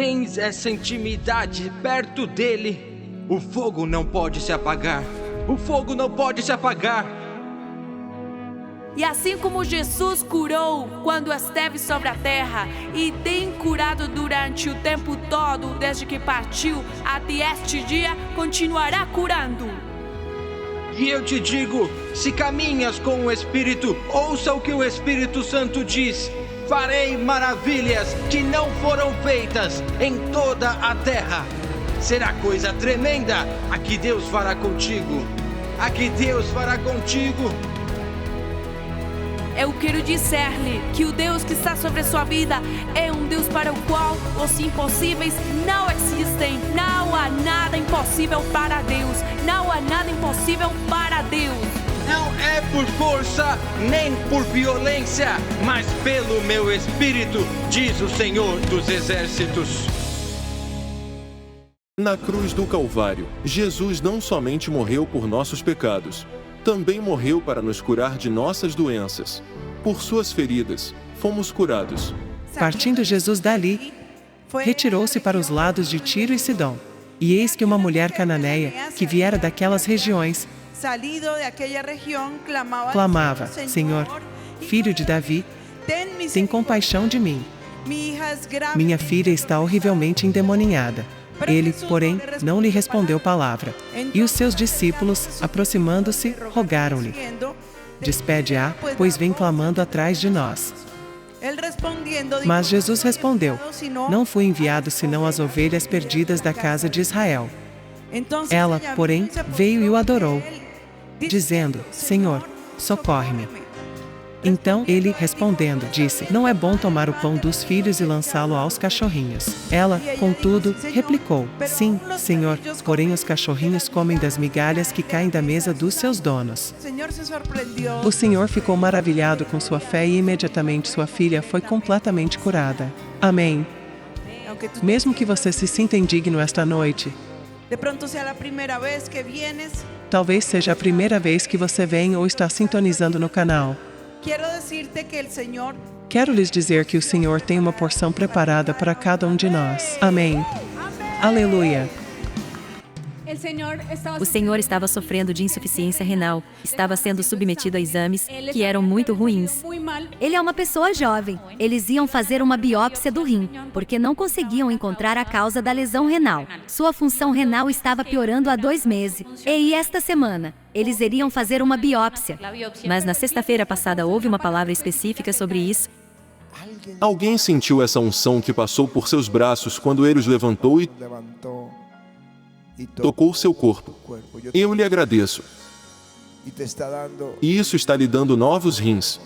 tens essa intimidade perto dele, o fogo não pode se apagar. O fogo não pode se apagar. E assim como Jesus curou quando esteve sobre a terra e tem curado durante o tempo todo, desde que partiu até este dia, continuará curando. E eu te digo, se caminhas com o Espírito, ouça o que o Espírito Santo diz. Farei maravilhas que não foram feitas em toda a terra. Será coisa tremenda a que Deus fará contigo. A que Deus fará contigo. Eu quero dizer-lhe que o Deus que está sobre a sua vida é um Deus para o qual os impossíveis não existem. Não há nada impossível para Deus. Não há nada impossível para Deus. Não é por força, nem por violência, mas pelo meu Espírito, diz o Senhor dos Exércitos. Na cruz do Calvário, Jesus não somente morreu por nossos pecados, também morreu para nos curar de nossas doenças. Por suas feridas, fomos curados. Partindo Jesus dali, retirou-se para os lados de Tiro e Sidom. E eis que uma mulher cananeia, que viera daquelas regiões, clamava: Senhor, filho de Davi, tem compaixão de mim. Minha filha está horrivelmente endemoninhada. Ele, porém, não lhe respondeu palavra. E os seus discípulos, aproximando-se, rogaram-lhe: Despede-a, pois vem clamando atrás de nós. Mas Jesus respondeu: Não fui enviado senão às ovelhas perdidas da casa de Israel. Ela, porém, veio e o adorou, dizendo: Senhor, socorre-me. Então ele, respondendo, disse: Não é bom tomar o pão dos filhos e lançá-lo aos cachorrinhos. Ela, contudo, replicou: Sim, Senhor, porém os cachorrinhos comem das migalhas que caem da mesa dos seus donos. O Senhor ficou maravilhado com sua fé e imediatamente sua filha foi completamente curada. Amém. Mesmo que você se sinta indigno esta noite, talvez seja a primeira vez que você vem ou está sintonizando no canal. Quero lhes dizer que o Senhor tem uma porção preparada para cada um de nós. Amém. Aleluia. O Senhor estava sofrendo de insuficiência renal, estava sendo submetido a exames que eram muito ruins. Ele é uma pessoa jovem. Eles iam fazer uma biópsia do rim, porque não conseguiam encontrar a causa da lesão renal. Sua função renal estava piorando há 2 meses. E esta semana, eles iriam fazer uma biópsia. Mas na sexta-feira passada houve uma palavra específica sobre isso. Alguém sentiu essa unção que passou por seus braços quando ele os levantou e tocou seu corpo. Eu lhe agradeço. E isso está lhe dando novos rins.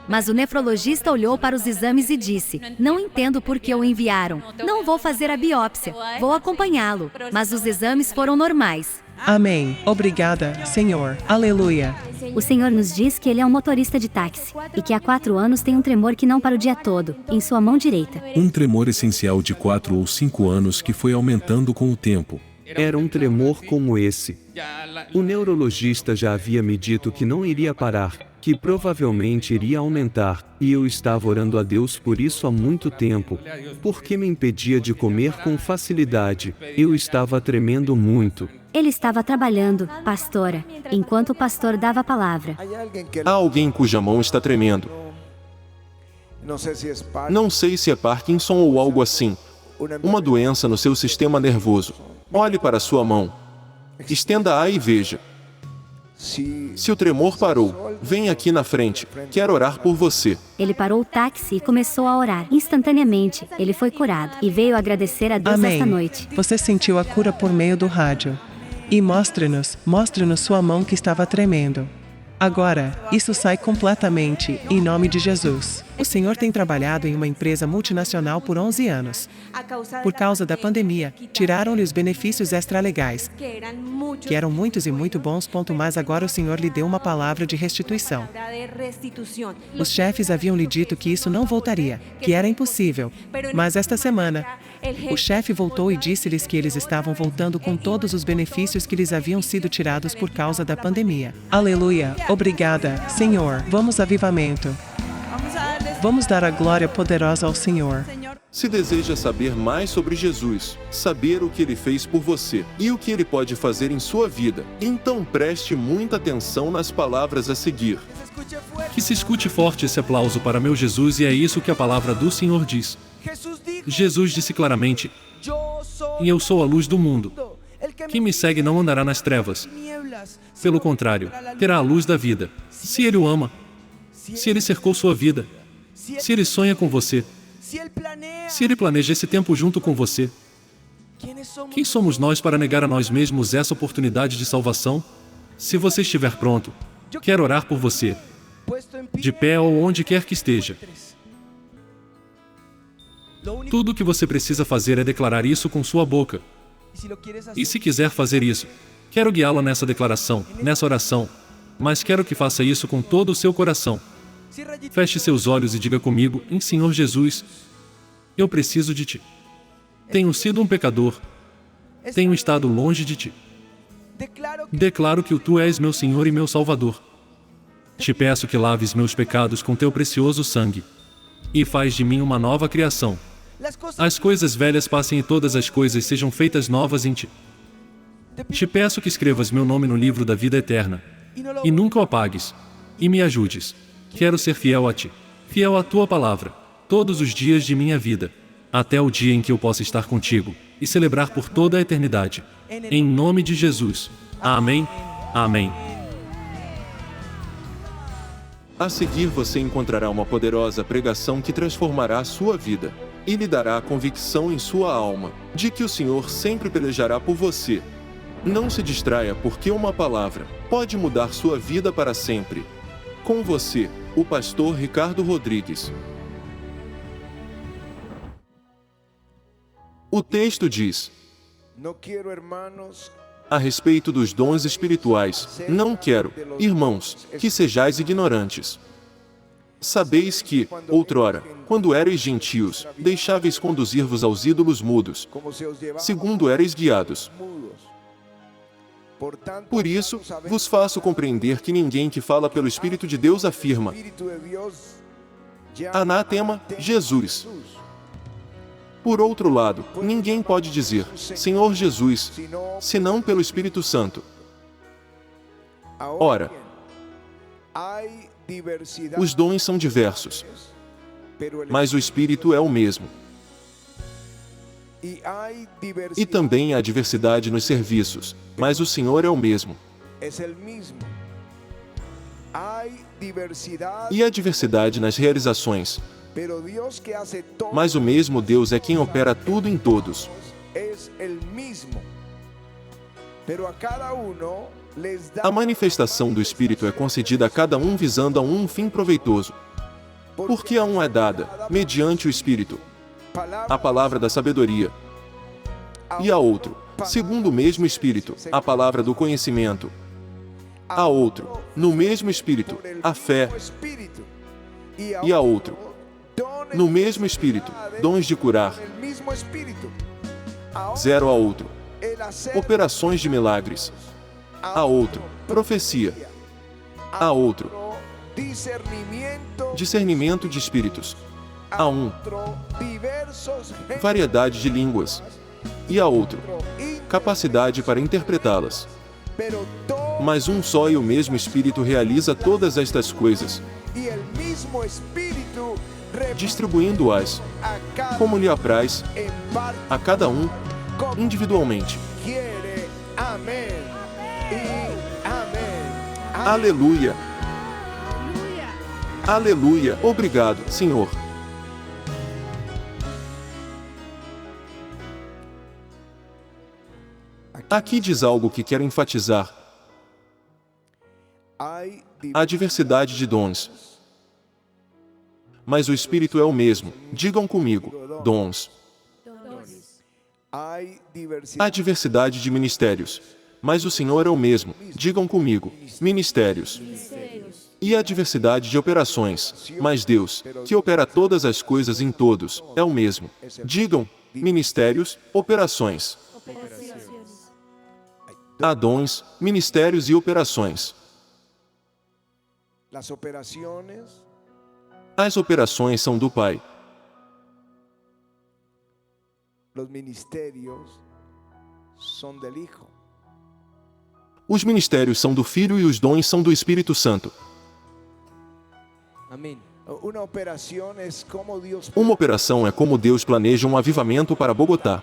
Mas o nefrologista olhou para os exames e disse: Não entendo por que o enviaram. Não vou fazer a biópsia. Vou acompanhá-lo. Mas os exames foram normais. Amém. Obrigada, Senhor. Aleluia. O Senhor nos diz que ele é um motorista de táxi e que há 4 anos tem um tremor que não para o dia todo, em sua mão direita. Um tremor essencial de 4 ou 5 anos que foi aumentando com o tempo. Era um tremor como esse. O neurologista já havia me dito que não iria parar, que provavelmente iria aumentar, e eu estava orando a Deus por isso há muito tempo, porque me impedia de comer com facilidade. Eu estava tremendo muito. Ele estava trabalhando, pastora, enquanto o pastor dava a palavra. Há alguém cuja mão está tremendo. Não sei se é Parkinson ou algo assim. Uma doença no seu sistema nervoso. Olhe para sua mão. Estenda-a e veja. Se o tremor parou, venha aqui na frente. Quero orar por você. Ele parou o táxi e começou a orar. Instantaneamente, ele foi curado e veio agradecer a Deus Amém. esta noite. Você sentiu a cura por meio do rádio. E mostre-nos sua mão que estava tremendo. Agora, isso sai completamente, em nome de Jesus. O Senhor tem trabalhado em uma empresa multinacional por 11 anos. Por causa da pandemia, tiraram-lhe os benefícios extralegais, que eram muitos e muito bons, mas agora o Senhor lhe deu uma palavra de restituição. Os chefes haviam lhe dito que isso não voltaria, que era impossível. Mas esta semana, o chefe voltou e disse-lhes que eles estavam voltando com todos os benefícios que lhes haviam sido tirados por causa da pandemia. Aleluia! Obrigada, Senhor. Vamos a avivamento. Vamos dar a glória poderosa ao Senhor. Se deseja saber mais sobre Jesus, saber o que ele fez por você e o que ele pode fazer em sua vida, então preste muita atenção nas palavras a seguir. Que se escute forte esse aplauso para meu Jesus, e é isso que a palavra do Senhor diz. Jesus disse claramente: "E eu sou a luz do mundo. Quem me segue não andará nas trevas. Pelo contrário, terá a luz da vida." Se ele o ama, se ele cercou sua vida, se ele sonha com você, se ele planeja esse tempo junto com você, quem somos nós para negar a nós mesmos essa oportunidade de salvação? Se você estiver pronto, quero orar por você, de pé ou onde quer que esteja. Tudo o que você precisa fazer é declarar isso com sua boca. E se quiser fazer isso, quero guiá-la nessa declaração, nessa oração, mas quero que faça isso com todo o seu coração. Feche seus olhos e diga comigo: Senhor Jesus, eu preciso de Ti. Tenho sido um pecador. Tenho estado longe de Ti. Declaro que Tu és meu Senhor e meu Salvador. Te peço que laves meus pecados com Teu precioso sangue e faz de mim uma nova criação. As coisas velhas passem e todas as coisas sejam feitas novas em Ti. Te peço que escrevas meu nome no livro da vida eterna e nunca o apagues, e me ajudes. Quero ser fiel a Ti, fiel à Tua palavra, todos os dias de minha vida, até o dia em que eu possa estar contigo e celebrar por toda a eternidade. Em nome de Jesus. Amém. Amém. A seguir você encontrará uma poderosa pregação que transformará a sua vida e lhe dará a convicção em sua alma de que o Senhor sempre pelejará por você. Não se distraia, porque uma palavra pode mudar sua vida para sempre. Com você, o pastor Ricardo Rodrigues. O texto diz: a respeito dos dons espirituais, não quero, irmãos, que sejais ignorantes. Sabeis que, outrora, quando erais gentios, deixáveis conduzir-vos aos ídolos mudos, segundo erais guiados. Por isso, vos faço compreender que ninguém que fala pelo Espírito de Deus afirma: Anátema, Jesus. Por outro lado, ninguém pode dizer: Senhor Jesus, senão pelo Espírito Santo. Ora, os dons são diversos, mas o Espírito é o mesmo. E também há diversidade nos serviços, mas o Senhor é o mesmo. E há diversidade nas realizações, mas o mesmo Deus é quem opera tudo em todos. A manifestação do Espírito é concedida a cada um visando a um fim proveitoso. Porque a um é dada, mediante o Espírito, a palavra da sabedoria, e a outro, segundo o mesmo Espírito, a palavra do conhecimento, a outro, no mesmo Espírito, a fé, e a outro, no mesmo Espírito, dons de curar, 0 a outro, operações de milagres, a outro, profecia, a outro, discernimento de espíritos, a um, variedade de línguas, e a outro, capacidade para interpretá-las. Mas um só e o mesmo Espírito realiza todas estas coisas, distribuindo-as, como lhe apraz, a cada um, individualmente. Aleluia! Aleluia! Obrigado, Senhor. Aqui diz algo que quero enfatizar. Há diversidade de dons, mas o Espírito é o mesmo. Digam comigo: dons. Há diversidade de ministérios, mas o Senhor é o mesmo. Digam comigo: ministérios. E há diversidade de operações, mas Deus, que opera todas as coisas em todos, é o mesmo. Digam: ministérios, operações. Há dons, ministérios e operações. As operações são do Pai. Os ministérios são do Filho e os dons são do Espírito Santo. Uma operação é como Deus planeja um avivamento para Bogotá.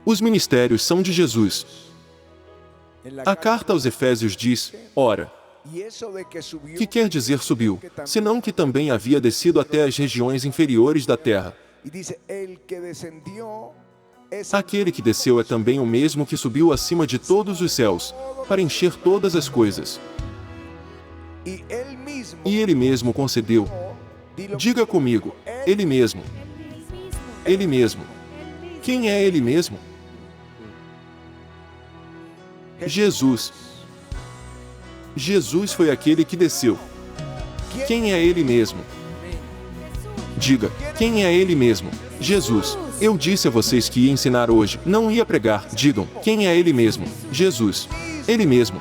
Os ministérios são de Jesus. A carta aos Efésios diz: ora, que quer dizer subiu, senão que também havia descido até as regiões inferiores da terra. Aquele que desceu é também o mesmo que subiu acima de todos os céus, para encher todas as coisas. E ele mesmo concedeu. Diga comigo, ele mesmo. Ele mesmo. Quem é ele mesmo? Jesus. Jesus foi aquele que desceu. Quem é ele mesmo? Diga, quem é ele mesmo? Jesus. Eu disse a vocês que ia ensinar hoje, não ia pregar. Digam, quem é ele mesmo? Jesus. Ele mesmo.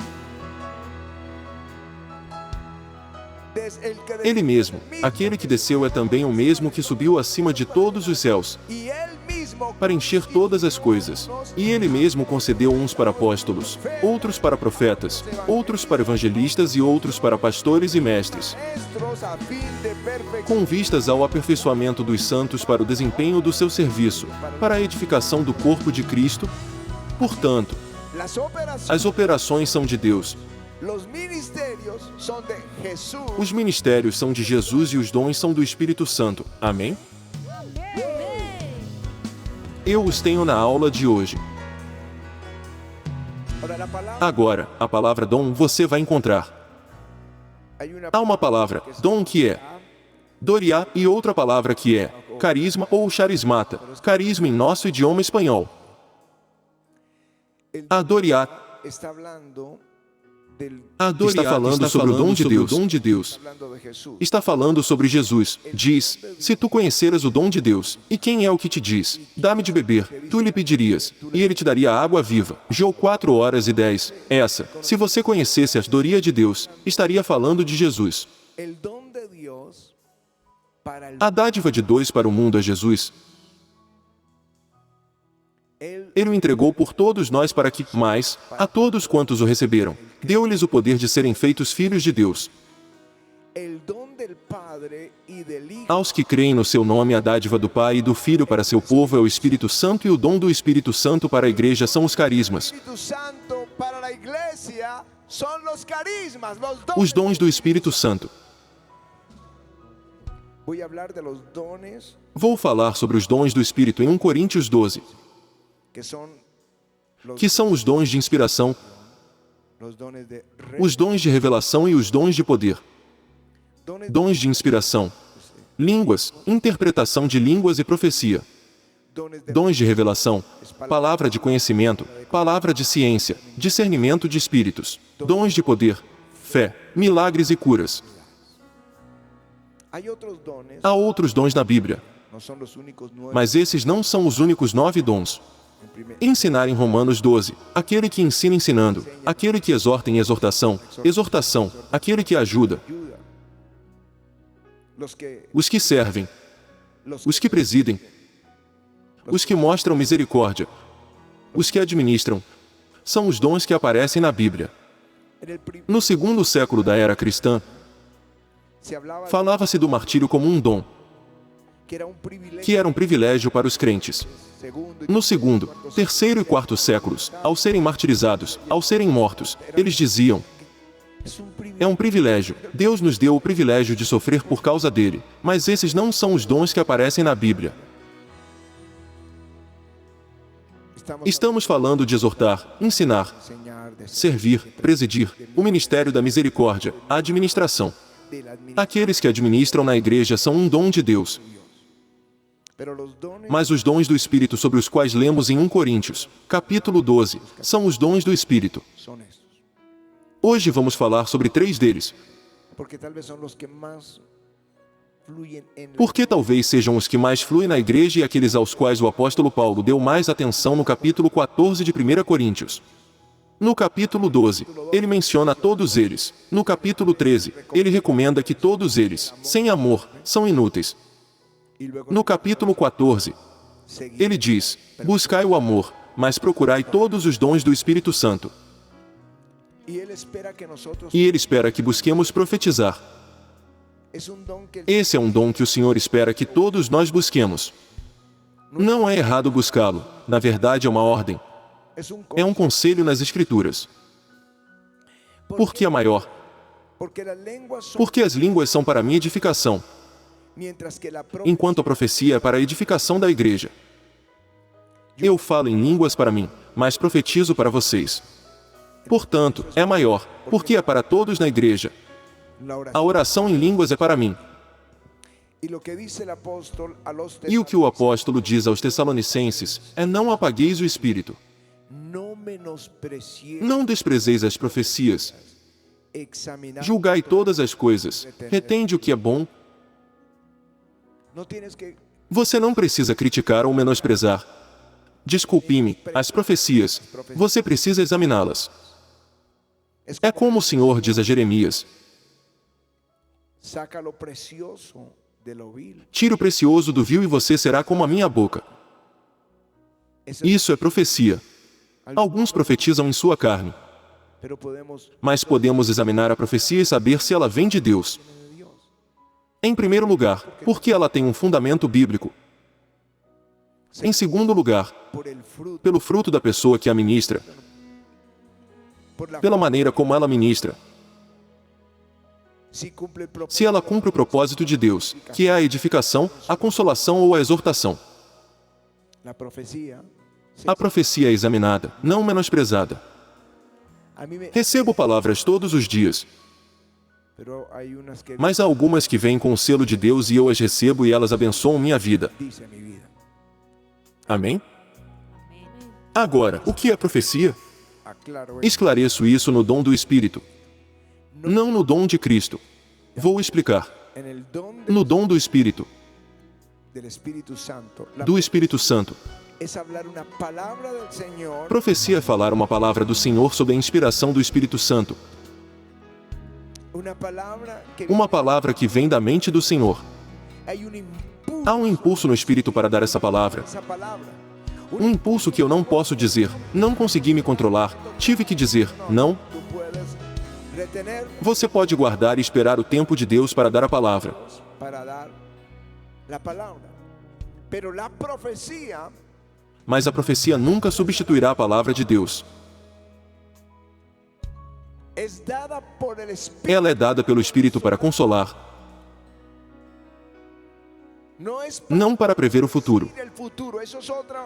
Ele mesmo, aquele que desceu é também o mesmo que subiu acima de todos os céus, para encher todas as coisas. E ele mesmo concedeu uns para apóstolos, outros para profetas, outros para evangelistas e outros para pastores e mestres, com vistas ao aperfeiçoamento dos santos para o desempenho do seu serviço, para a edificação do corpo de Cristo. Portanto, as operações são de Deus. Os ministérios são de Jesus e os dons são do Espírito Santo. Amém? Eu os tenho na aula de hoje. Agora, a palavra dom você vai encontrar. Há uma palavra, dom, que é doriá, e outra palavra que é carisma ou charismata, carisma em nosso idioma espanhol. A doriá está falando sobre o dom de Deus. Está falando sobre Jesus. Diz, se tu conheceras o dom de Deus, e quem é o que te diz, dá-me de beber, tu lhe pedirias, e ele te daria água viva. João 4:10. Essa, se você conhecesse a doria de Deus, estaria falando de Jesus. A dádiva de Deus para o mundo é Jesus. Ele o entregou por todos nós para que, mais, a todos quantos o receberam, deu-lhes o poder de serem feitos filhos de Deus. Aos que creem no seu nome, a dádiva do Pai e do Filho para seu povo é o Espírito Santo, e o dom do Espírito Santo para a igreja são os carismas. Os dons do Espírito Santo. Vou falar sobre os dons do Espírito em 1 Coríntios 12. Que são os dons de inspiração, os dons de revelação e os dons de poder. Dons de inspiração, línguas, interpretação de línguas e profecia. Dons de revelação, palavra de conhecimento, palavra de ciência, discernimento de espíritos. Dons de poder, fé, milagres e curas. Há outros dons na Bíblia, mas esses não são os únicos 9 dons. Ensinar em Romanos 12, aquele que ensina ensinando, aquele que exorta em exortação, exortação, aquele que ajuda, os que servem, os que presidem, os que mostram misericórdia, os que administram, são os dons que aparecem na Bíblia. No segundo século da era cristã, falava-se do martírio como um dom, que era um privilégio para os crentes. No segundo, terceiro e quarto séculos, ao serem martirizados, ao serem mortos, eles diziam: é um privilégio, Deus nos deu o privilégio de sofrer por causa dele, mas esses não são os dons que aparecem na Bíblia. Estamos falando de exortar, ensinar, servir, presidir, o ministério da misericórdia, a administração. Aqueles que administram na igreja são um dom de Deus. Mas os dons do Espírito sobre os quais lemos em 1 Coríntios, capítulo 12, são os dons do Espírito. Hoje vamos falar sobre 3 deles, porque talvez sejam os que mais fluem na igreja e aqueles aos quais o apóstolo Paulo deu mais atenção no capítulo 14 de 1 Coríntios. No capítulo 12, ele menciona todos eles. No capítulo 13, ele recomenda que todos eles, sem amor, são inúteis. No capítulo 14, ele diz: buscai o amor, mas procurai todos os dons do Espírito Santo. E ele espera que busquemos profetizar. Esse é um dom que o Senhor espera que todos nós busquemos. Não é errado buscá-lo, na verdade é uma ordem. É um conselho nas Escrituras. Por que a maior? Porque as línguas são para minha edificação, enquanto a profecia é para a edificação da igreja. Eu falo em línguas para mim, mas profetizo para vocês. Portanto, é maior, porque é para todos na igreja. A oração em línguas é para mim. E o que o apóstolo diz aos Tessalonicenses é: não apagueis o Espírito. Não desprezeis as profecias. Julgai todas as coisas. Retende o que é bom. Você não precisa criticar ou menosprezar. Desculpe-me, as profecias. Você precisa examiná-las. É como o Senhor diz a Jeremias: tire o precioso do vil e você será como a minha boca. Isso é profecia. Alguns profetizam em sua carne. Mas podemos examinar a profecia e saber se ela vem de Deus. Em primeiro lugar, porque ela tem um fundamento bíblico. Em segundo lugar, pelo fruto da pessoa que a ministra. Pela maneira como ela ministra. Se ela cumpre o propósito de Deus, que é a edificação, a consolação ou a exortação. A profecia é examinada, não menosprezada. Recebo palavras todos os dias. Mas há algumas que vêm com o selo de Deus e eu as recebo e elas abençoam minha vida. Amém? Agora, o que é profecia? Esclareço isso no dom do Espírito. Não no dom de Cristo. Vou explicar. No dom do Espírito. Do Espírito Santo. Profecia é falar uma palavra do Senhor sob a inspiração do Espírito Santo. Uma palavra que vem da mente do Senhor. Há um impulso no Espírito para dar essa palavra. Um impulso que eu não posso dizer, não consegui me controlar, tive que dizer, não. Você pode guardar e esperar o tempo de Deus para dar a palavra. Mas a profecia nunca substituirá a palavra de Deus. Ela é dada pelo Espírito para consolar, não para prever o futuro,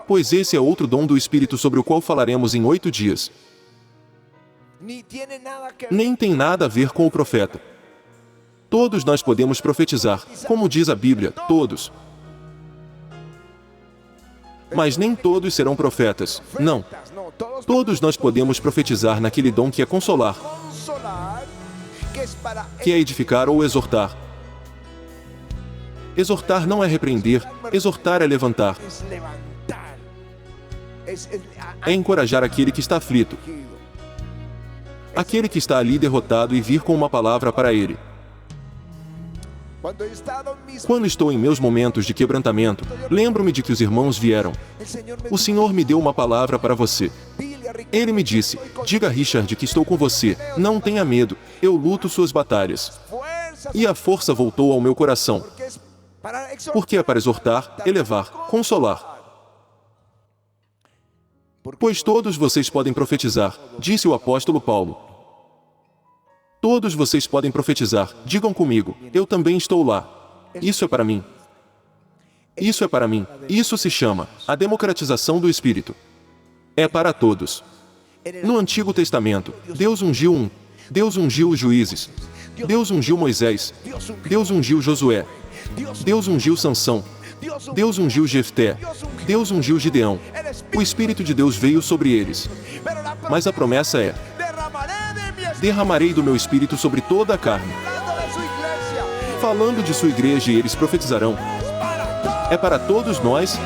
pois esse é outro dom do Espírito sobre o qual falaremos em 8 dias. Nem tem nada a ver com o profeta. Todos nós podemos profetizar, como diz a Bíblia, todos. Mas nem todos serão profetas, não. Todos nós podemos profetizar naquele dom que é consolar, que é edificar ou exortar. Exortar não é repreender, exortar é levantar. É encorajar aquele que está aflito, aquele que está ali derrotado e vir com uma palavra para ele. Quando estou em meus momentos de quebrantamento, lembro-me de que os irmãos vieram. O Senhor me deu uma palavra para você. Ele me disse: diga a Richard que estou com você, não tenha medo, eu luto suas batalhas. E a força voltou ao meu coração. Porque é para exortar, elevar, consolar. Pois todos vocês podem profetizar, disse o apóstolo Paulo. Todos vocês podem profetizar, digam comigo, eu também estou lá. Isso é para mim. Isso é para mim. Isso se chama a democratização do Espírito. É para todos. No Antigo Testamento, Deus ungiu os juízes. Deus ungiu Moisés. Deus ungiu Josué. Deus ungiu Sansão. Deus ungiu Jefté. Deus ungiu Gideão. O Espírito de Deus veio sobre eles. Mas a promessa é: derramarei do meu Espírito sobre toda a carne. Falando de sua igreja, e eles profetizarão. É para todos nós.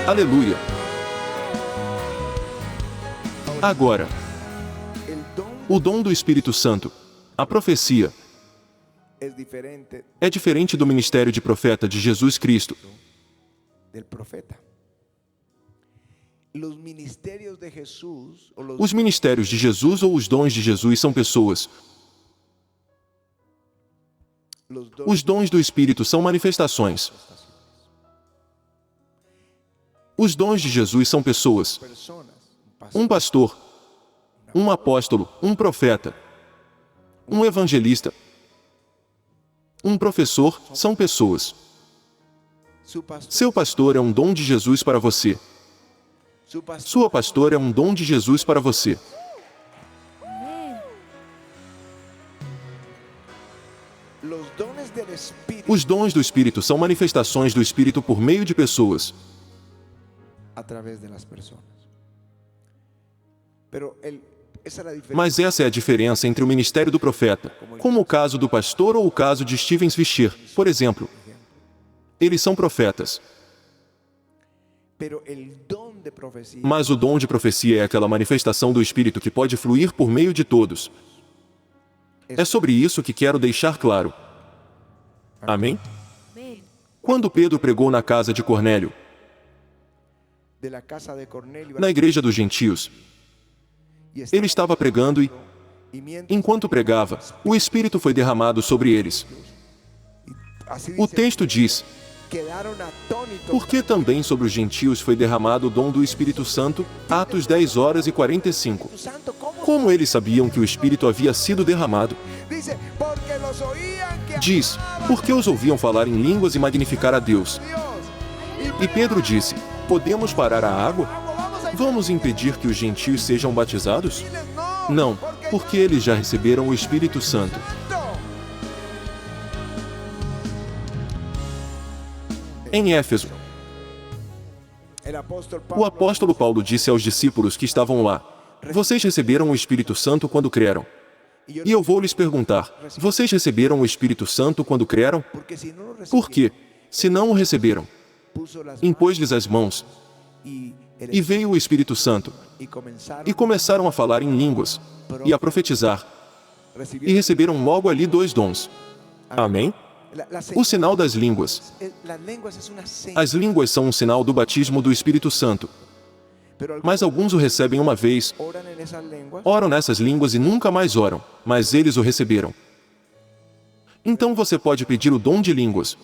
Aleluia. Agora, o dom do Espírito Santo, a profecia, é diferente do ministério de profeta de Jesus Cristo. Os ministérios de Jesus ou os dons de Jesus são pessoas. Os dons do Espírito são manifestações. Os dons de Jesus são pessoas. Um pastor, um apóstolo, um profeta, um evangelista, um professor são pessoas. Seu pastor é um dom de Jesus para você. Sua pastora é um dom de Jesus para você. Os dons do Espírito são manifestações do Espírito por meio de pessoas. Mas essa é a diferença entre o ministério do profeta, como o caso do pastor ou o caso de Steven Fisher, por exemplo. Eles são profetas. Mas o dom de profecia é aquela manifestação do Espírito que pode fluir por meio de todos. É sobre isso que quero deixar claro. Amém? Quando Pedro pregou na casa de Cornélio, na igreja dos gentios, ele estava pregando e, enquanto pregava, o Espírito foi derramado sobre eles. O texto diz: porque também sobre os gentios foi derramado o dom do Espírito Santo, Atos 10:45. Como eles sabiam que o Espírito havia sido derramado? Diz, porque os ouviam falar em línguas e magnificar a Deus. E Pedro disse, podemos parar a água? Vamos impedir que os gentios sejam batizados? Não, porque eles já receberam o Espírito Santo. Em Éfeso, o apóstolo Paulo disse aos discípulos que estavam lá, vocês receberam o Espírito Santo quando creram. E eu vou lhes perguntar, vocês receberam o Espírito Santo quando creram? Por quê? Se não o receberam, impôs-lhes as mãos, e veio o Espírito Santo, e começaram a falar em línguas, e a profetizar, e receberam logo ali 2 dons. Amém? O sinal das línguas. As línguas são um sinal do batismo do Espírito Santo. Mas alguns o recebem uma vez, oram nessas línguas e nunca mais oram, mas eles o receberam. Então você pode pedir o dom de línguas,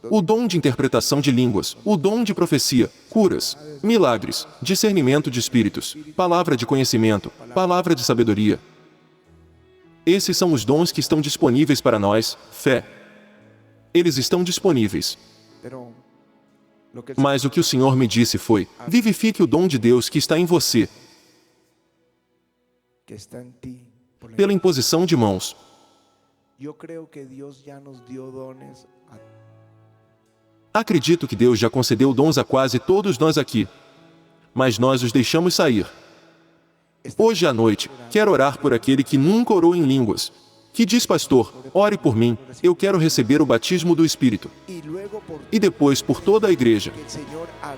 o dom de interpretação de línguas, o dom de profecia, curas, milagres, discernimento de espíritos, palavra de conhecimento, palavra de sabedoria. Esses são os dons que estão disponíveis para nós, fé. Eles estão disponíveis. Mas o que o Senhor me disse foi, vivifique o dom de Deus que está em você, pela imposição de mãos. Acredito que Deus já concedeu dons a quase todos nós aqui, mas nós os deixamos sair. Hoje à noite, quero orar por aquele que nunca orou em línguas, que diz, pastor, ore por mim, eu quero receber o batismo do Espírito. E depois por toda a igreja,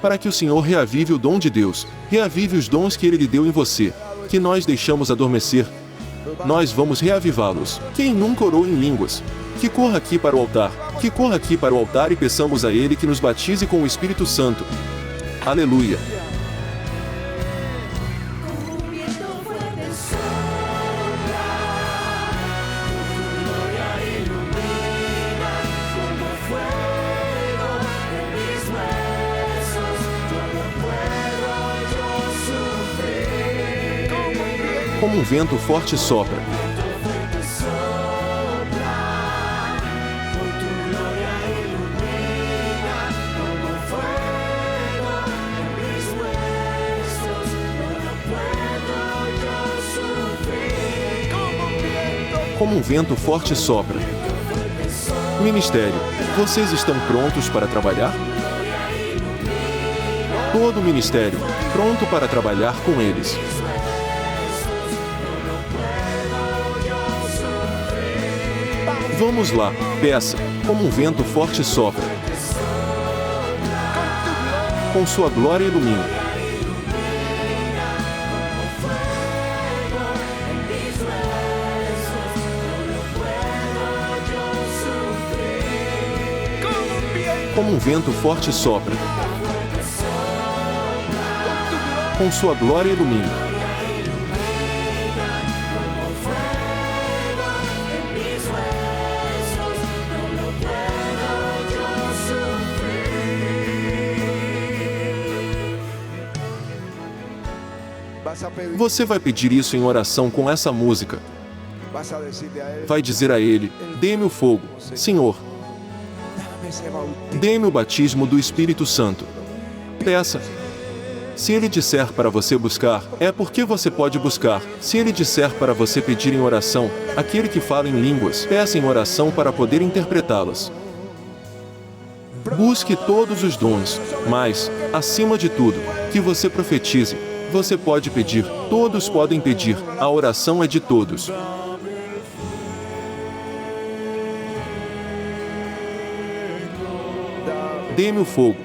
para que o Senhor reavive o dom de Deus, reavive os dons que Ele lhe deu em você, que nós deixamos adormecer. Nós vamos reavivá-los. Quem nunca orou em línguas, que corra aqui para o altar, que corra aqui para o altar e peçamos a Ele que nos batize com o Espírito Santo. Aleluia. Como um vento forte sopra. Como um vento forte sopra. Ministério, vocês estão prontos para trabalhar? Todo o ministério, pronto para trabalhar com eles. Vamos lá, peça, como um vento forte sopra. Com sua glória ilumina. como um vento forte sopra. Com sua glória ilumina. Você vai pedir isso em oração com essa música. Vai dizer a Ele: dê-me o fogo, Senhor. Dê-me o batismo do Espírito Santo. Peça. Se Ele disser para você buscar, é porque você pode buscar. Se Ele disser para você pedir em oração, aquele que fala em línguas, peça em oração para poder interpretá-las. Busque todos os dons, mas, acima de tudo, que você profetize. Você pode pedir, todos podem pedir, a oração é de todos. Dê-me o fogo.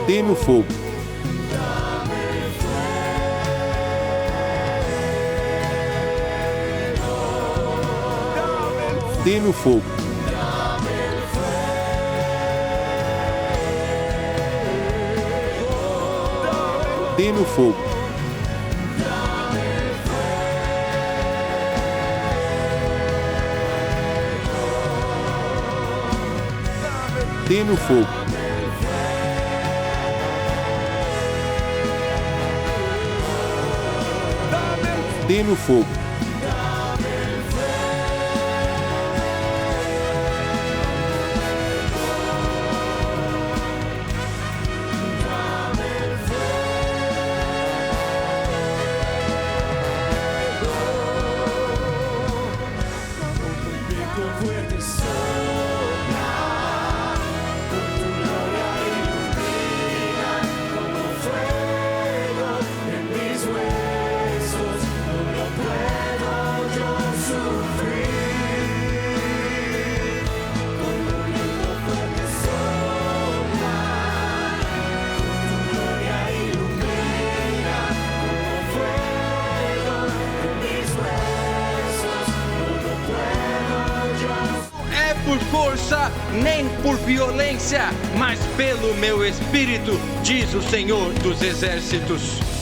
Dê-me o fogo. Dê-me o fogo. Dê-me o fogo. Dê-me o fogo. Dê-me o fogo. Por força, nem por violência, mas pelo meu Espírito, diz o Senhor dos Exércitos.